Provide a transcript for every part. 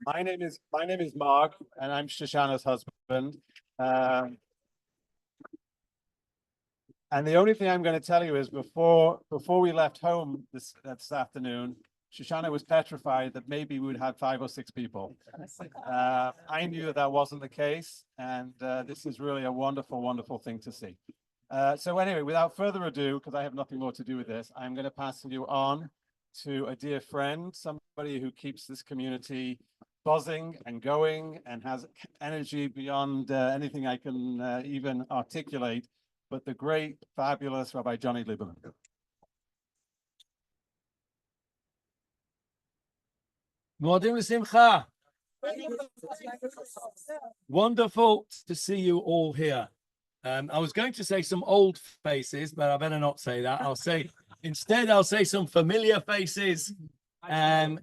My name is Mark, and I'm Shoshana's husband. And the only thing I'm going to tell you is before we left home this afternoon, Shoshana was petrified that maybe we would have 5 or 6 people. I knew that wasn't the case, and this is really a wonderful, wonderful thing to see. So anyway, without further ado, because I have nothing more to do with this, I'm going to pass you on to a dear friend, somebody who keeps this community buzzing and going and has energy beyond anything I can even articulate, but the great, fabulous Rabbi Johnny Lieberman. Wonderful to see you all here. I was going to say some old faces, but I better not say that. Instead, I'll say some familiar faces and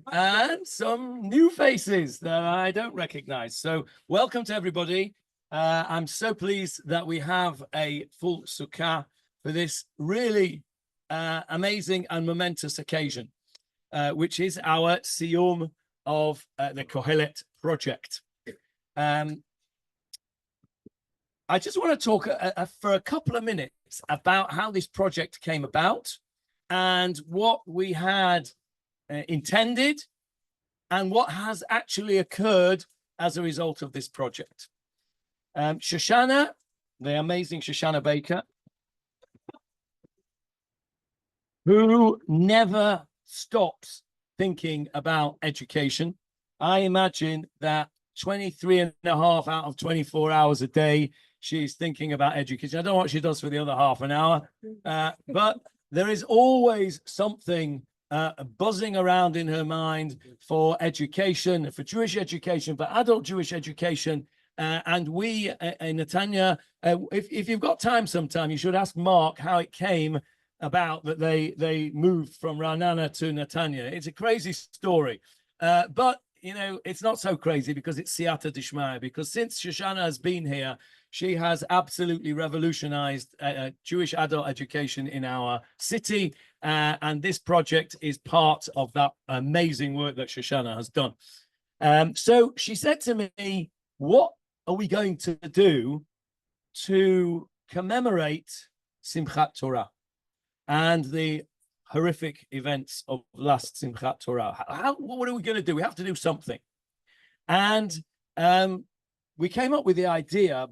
some new faces that I don't recognize. So welcome to everybody. I'm so pleased that we have a full sukkah for this really amazing and momentous occasion, which is our Siyum of the Kohelet project. I just want to talk for a couple of minutes about how this project came about and what we had intended and what has actually occurred as a result of this project. Shoshana, the amazing Shoshana Baker, who never stops thinking about education. I imagine that 23 and a half out of 24 hours a day, she's thinking about education. I don't know what she does for the other half an hour, but there is always something buzzing around in her mind for education, for Jewish education, for adult Jewish education. And we in Netanya, if you've got time sometime, you should ask Mark how it came about that they moved from Ra'anana to Netanya. It's a crazy story, but you know, it's not so crazy because it's Siyata Dishmaya, because since Shoshana has been here, she has absolutely revolutionized Jewish adult education in our city. And this project is part of that amazing work that Shoshana has done. So she said to me, what are we going to do to commemorate Simchat Torah and the horrific events of last Simchat Torah? What are we going to do? We have to do something. And we came up with the idea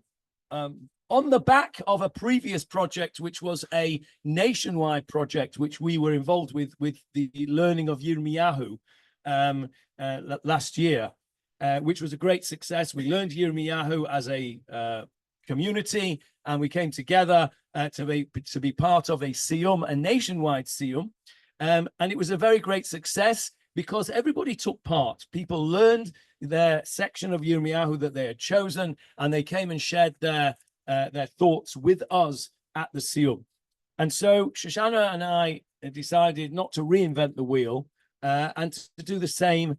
on the back of a previous project, which was a nationwide project, which we were involved with the learning of Yirmiyahu last year, which was a great success. We learned Yirmiyahu as a community, and we came together to be part of a Siyum, a nationwide Siyum. And it was a very great success because everybody took part. People learned their section of Yirmiyahu that they had chosen, and they came and shared their thoughts with us at the Siyum. And so Shoshana and I decided not to reinvent the wheel and to do the same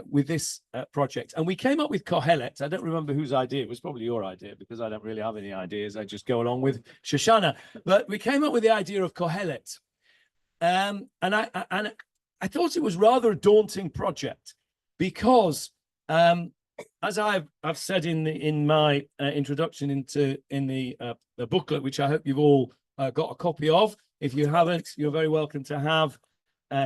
with this project. And we came up with Kohelet. I don't remember whose idea. It was probably your idea because I don't really have any ideas. I just go along with Shoshana. But we came up with the idea of Kohelet. And I thought it was rather a daunting project because, as I've said in my introduction in the booklet, which I hope you've all got a copy of. If you haven't, you're very welcome to have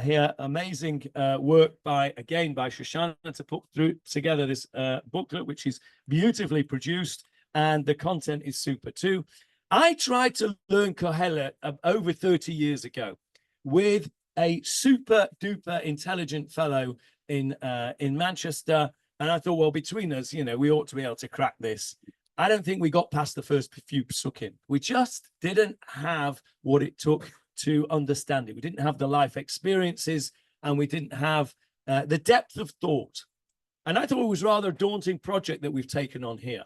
here amazing work by Shoshana to put together this booklet, which is beautifully produced, and the content is super too. I tried to learn Kohelet over 30 years ago with a super duper intelligent fellow in Manchester, and I thought, well, between us, you know, we ought to be able to crack this. I don't think we got past the first few psukim. We just didn't have what it took to understand it. We didn't have the life experiences, and we didn't have the depth of thought. And I thought it was rather a daunting project that we've taken on here.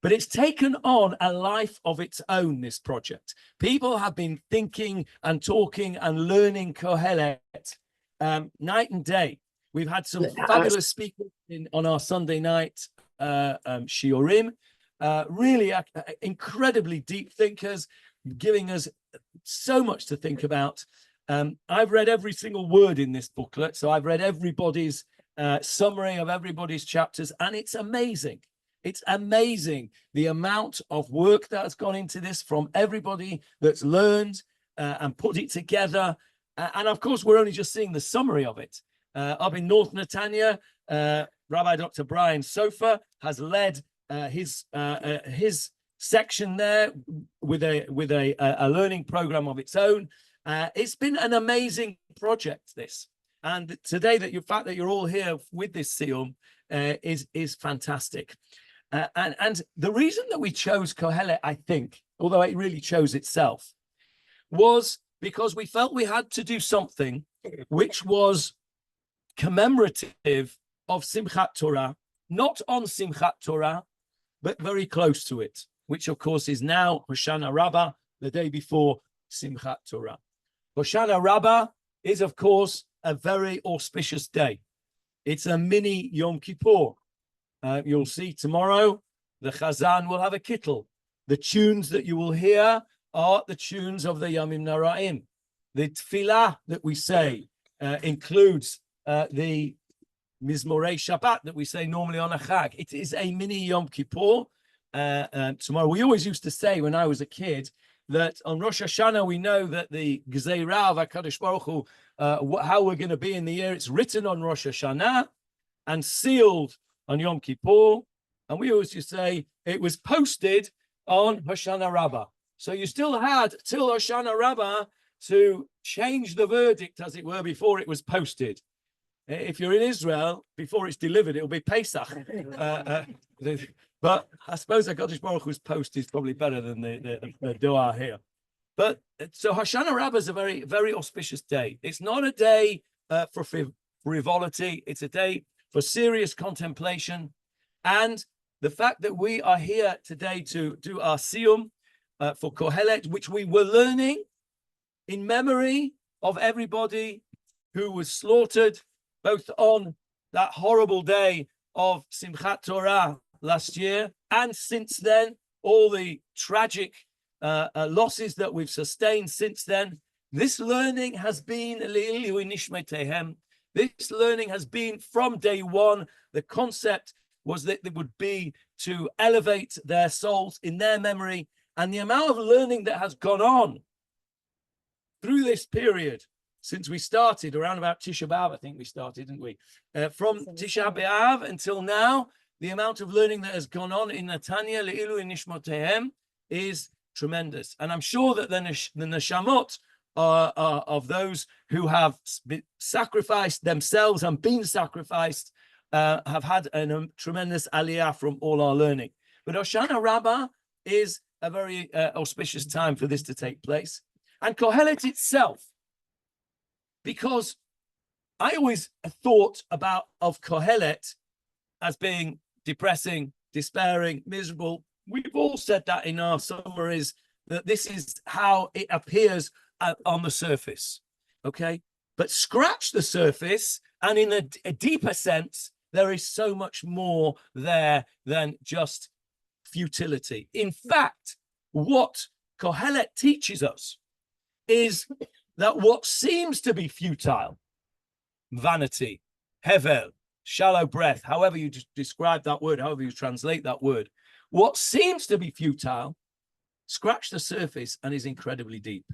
But it's taken on a life of its own, this project. People have been thinking and talking and learning Kohelet night and day. We've had some fabulous speakers on our Sunday night shiurim, really incredibly deep thinkers, giving us so much to think about. I've read every single word in this booklet, so I've read everybody's summary of everybody's chapters, and it's amazing. It's amazing the amount of work that has gone into this from everybody that's learned and put it together. And of course, we're only just seeing the summary of it. Up in North Netanya, Rabbi Dr. Brian Sofer has led his section there with a learning program of its own. It's been an amazing project, this. And today, the fact that you're all here with this Siyum is fantastic. And the reason that we chose Kohelet, I think, although it really chose itself, was because we felt we had to do something which was commemorative of Simchat Torah, not on Simchat Torah, but very close to it, which of course is now Hoshana Rabbah, the day before Simchat Torah. Hoshana Rabbah is, of course, a very auspicious day. It's a mini Yom Kippur. You'll see tomorrow, the Chazan will have a kittel. The tunes that you will hear are the tunes of the Yamim Nara'im. The tefillah that we say includes the Mizmorei Shabbat that we say normally on a Chag. It is a mini Yom Kippur. Tomorrow, we always used to say when I was a kid that on Rosh Hashanah we know that the Gzeirah of HaKadosh Baruch Hu, how we're going to be in the year, it's written on Rosh Hashanah and sealed on Yom Kippur, and we always used to say it was posted on Hoshana Rabbah. So you still had till Hoshana Rabbah to change the verdict, as it were, before it was posted. If you're in Israel, before it's delivered, it'll be Pesach. But I suppose HaKadosh Baruch Hu's post is probably better than the dua here. But so Hoshana Rabbah is a very, very auspicious day. It's not a day for frivolity. It's a day for serious contemplation. And the fact that we are here today to do our Siyum for Kohelet, which we were learning in memory of everybody who was slaughtered, both on that horrible day of Simchat Torah last year, and since then, all the tragic losses that we've sustained since then. This learning has been this learning has been from day one. The concept was that it would be to elevate their souls in their memory, and the amount of learning that has gone on through this period since we started around about Tisha B'Av, I think we started, didn't we? From Tisha B'Av until now, the amount of learning that has gone on in Netanya, Le'ilu Nishmotehem, is tremendous. And I'm sure that the neshamot of those who have sacrificed themselves and been sacrificed have had a tremendous aliyah from all our learning. But Hoshana Rabbah is a very auspicious time for this to take place. And Kohelet itself, because I always thought of Kohelet as being depressing, despairing, miserable. We've all said that in our summaries, that this is how it appears on the surface, okay? But scratch the surface, and in a deeper sense, there is so much more there than just futility. In fact, what Kohelet teaches us is that what seems to be futile, vanity, hevel, shallow breath, however you describe that word, however you translate that word, what seems to be futile, scratch the surface and is incredibly deep.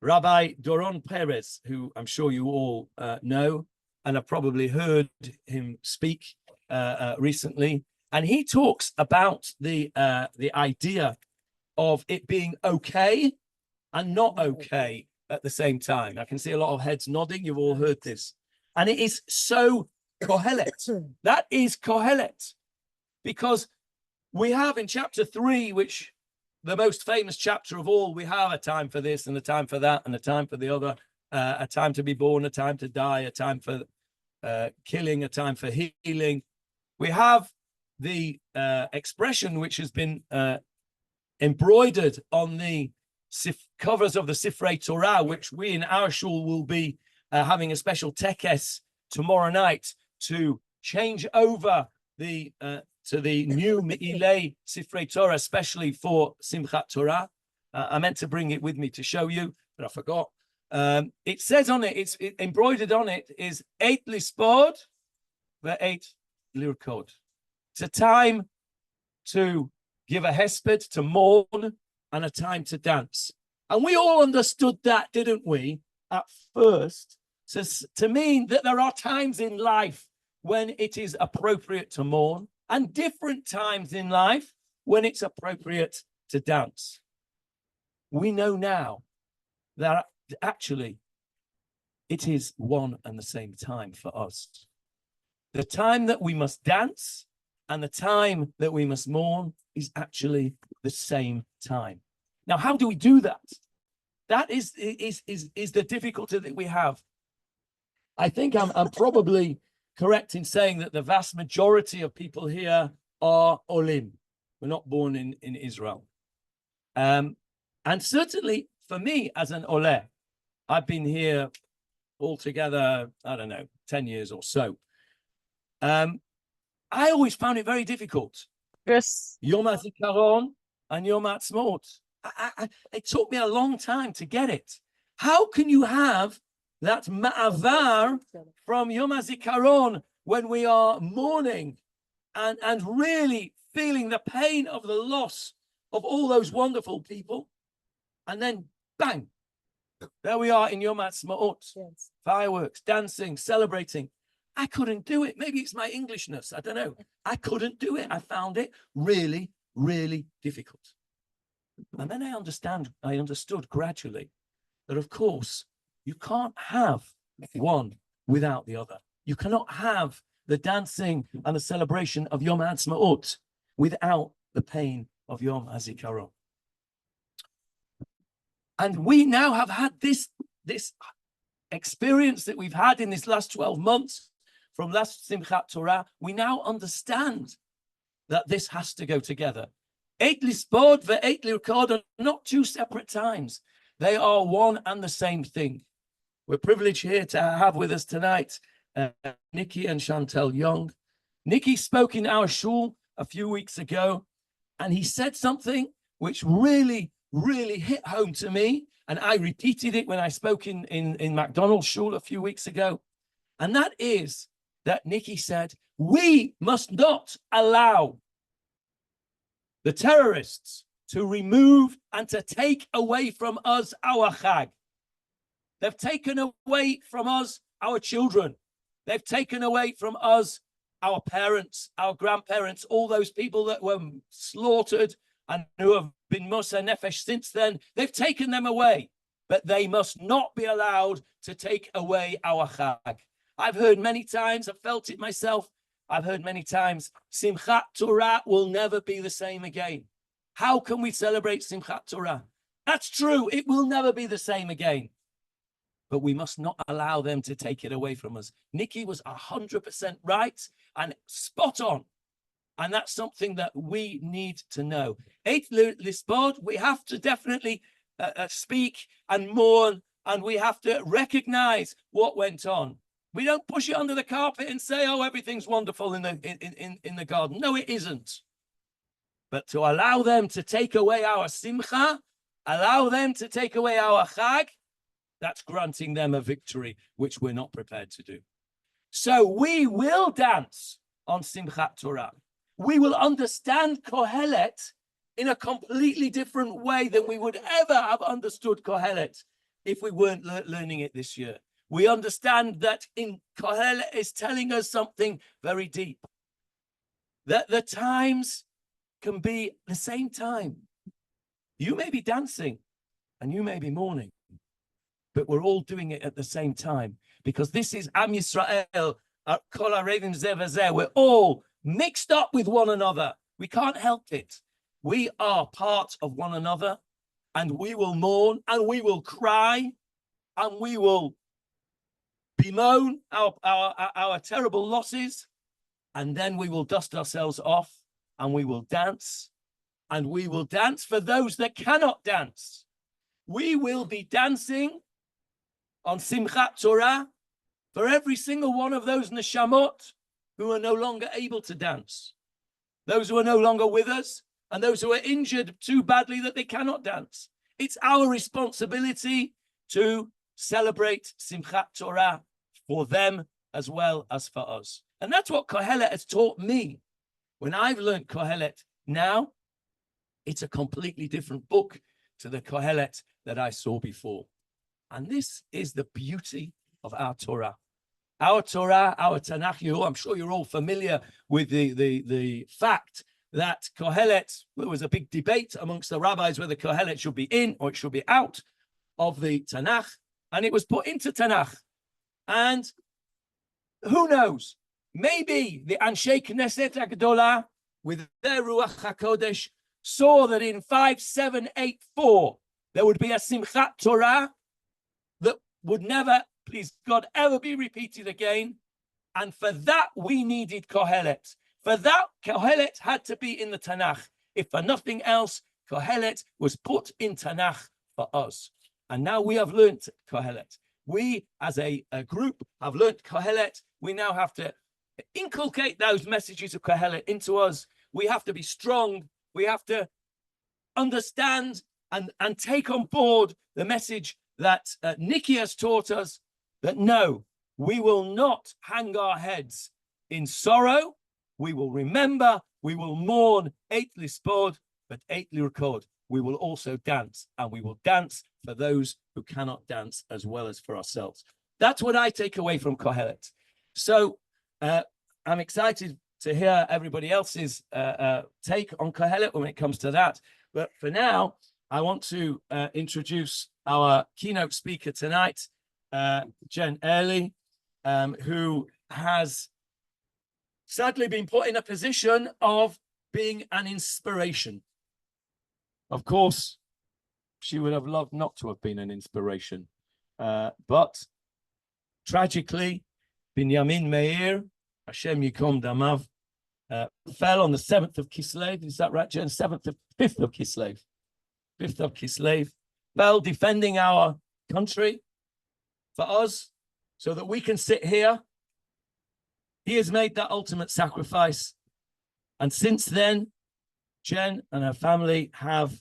Rabbi Doron Perez, who I'm sure you all know and have probably heard him speak recently, and he talks about the idea of it being okay and not okay at the same time. I can see a lot of heads nodding. You've all heard this. And it is so Kohelet. That is Kohelet. Because we have in chapter 3, which the most famous chapter of all, we have a time for this and a time for that and a time for the other, a time to be born, a time to die, a time for killing, a time for healing. We have the expression which has been embroidered on the covers of the Sifrei Torah, which we in our shul will be having a special tekes tomorrow night to change over to the new Me'ilei Sifrei Torah, especially for Simchat Torah. I meant to bring it with me to show you, but I forgot. It says on it, it's embroidered on it is 8 lispod, ve-8 lirkod. It's a time to give a hesped, to mourn, and a time to dance. And we all understood that, didn't we, at first, to mean that there are times in life when it is appropriate to mourn, and different times in life when it's appropriate to dance. We know now that actually it is one and the same time for us. The time that we must dance and the time that we must mourn is actually the same time. Now, how do we do that? That is the difficulty that we have. I think I'm probably correct in saying that the vast majority of people here are olim. We're not born in Israel. And certainly for me as an ole, I've been here altogether, I don't know, 10 years or so. I always found it very difficult. Yes. Yom HaZikaron and Yom HaAtzmaut. It took me a long time to get it. How can you have that ma'avar from Yom HaZikaron when we are mourning and really feeling the pain of the loss of all those wonderful people, and then bang, there we are in Yom HaAtzmaut, Yes. fireworks, dancing, celebrating. I couldn't do it. Maybe it's my Englishness. I don't know. I couldn't do it. I found it really, really difficult. And then I understood gradually that, of course, you can't have one without the other. You cannot have the dancing and the celebration of Yom HaAtzmaut without the pain of Yom HaZikaron. And we now have had this experience that we've had in this last 12 months from last Simchat Torah. We now understand that this has to go together. 8 lispod ve-8 lirkod are not two separate times. They are one and the same thing. We're privileged here to have with us tonight Nikki and Chantel Young. Nikki spoke in our shul a few weeks ago, and he said something which really, really hit home to me. And I repeated it when I spoke in McDonald's shul a few weeks ago. And that is that Nikki said, we must not allow the terrorists to remove and to take away from us our chag. They've taken away from us our children. They've taken away from us our parents, our grandparents, all those people that were slaughtered and who have been Moser Nefesh since then. They've taken them away, but they must not be allowed to take away our chag. I've heard many times, I've felt it myself, I've heard many times, Simchat Torah will never be the same again. How can we celebrate Simchat Torah? That's true, it will never be the same again. But we must not allow them to take it away from us. Nikki was 100% right and spot on. And that's something that we need to know. 8 lispod, we have to definitely speak and mourn, and we have to recognize what went on. We don't push it under the carpet and say, oh, everything's wonderful in the garden. No, it isn't. But to allow them to take away our simcha, allow them to take away our chag, that's granting them a victory, which we're not prepared to do. So we will dance on Simchat Torah. We will understand Kohelet in a completely different way than we would ever have understood Kohelet if we weren't learning it this year. We understand that in Kohelet is telling us something very deep. That the times can be the same time. You may be dancing and you may be mourning, but we're all doing it at the same time, because this is Am Yisrael, Kol Harevim Zeh v'zeh. We're all mixed up with one another. We can't help it. We are part of one another, and we will mourn, and we will cry, and we will bemoan our terrible losses, and then we will dust ourselves off, and we will dance, and we will dance for those that cannot dance. We will be dancing on Simchat Torah for every single one of those neshamot who are no longer able to dance, those who are no longer with us, and those who are injured too badly that they cannot dance. It's our responsibility to celebrate Simchat Torah for them as well as for us. And that's what Kohelet has taught me. When I've learned Kohelet now, it's a completely different book to the Kohelet that I saw before. And this is the beauty of our Torah. Our Torah, our Tanakh, I'm sure you're all familiar with the fact that Kohelet, there was a big debate amongst the rabbis whether Kohelet should be in or it should be out of the Tanakh, and it was put into Tanakh. And who knows, maybe the Anshe Knesset HaGedolah, with their Ruach HaKodesh, saw that in 5784 there would be a Simchat Torah that would never, please God, ever be repeated again. And for that, we needed Kohelet. For that, Kohelet had to be in the Tanakh. If for nothing else, Kohelet was put in Tanakh for us. And now we have learned Kohelet. We, as a group, have learned Kohelet. We now have to inculcate those messages of Kohelet into us. We have to be strong. We have to understand and take on board the message that Nikki has taught us, that no, we will not hang our heads in sorrow. We will remember, we will mourn, eight lispod, but eight lirkod. We will also dance, and we will dance for those who cannot dance as well as for ourselves. That's what I take away from Kohelet. So I'm excited to hear everybody else's take on Kohelet when it comes to that. But for now, I want to introduce our keynote speaker tonight, Jen Early, who has sadly been put in a position of being an inspiration. Of course, she would have loved not to have been an inspiration. But tragically, Binyamin Meir, Hashem Yikom Damav, fell on the 7th of Kislev. Is that right, Jen? 5th of Kislev. 5th of Kislev. Fell defending our country for us so that we can sit here. He has made that ultimate sacrifice. And since then, Jen and her family have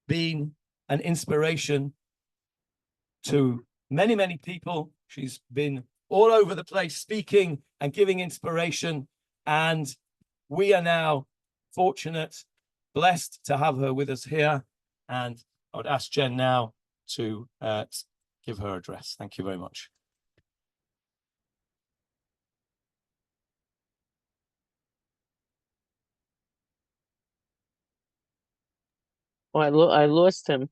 been an inspiration to many, many people. She's been all over the place speaking and giving inspiration. And we are now fortunate, blessed to have her with us here. And I would ask Jen now to give her address. Thank you very much. Oh, I lost him.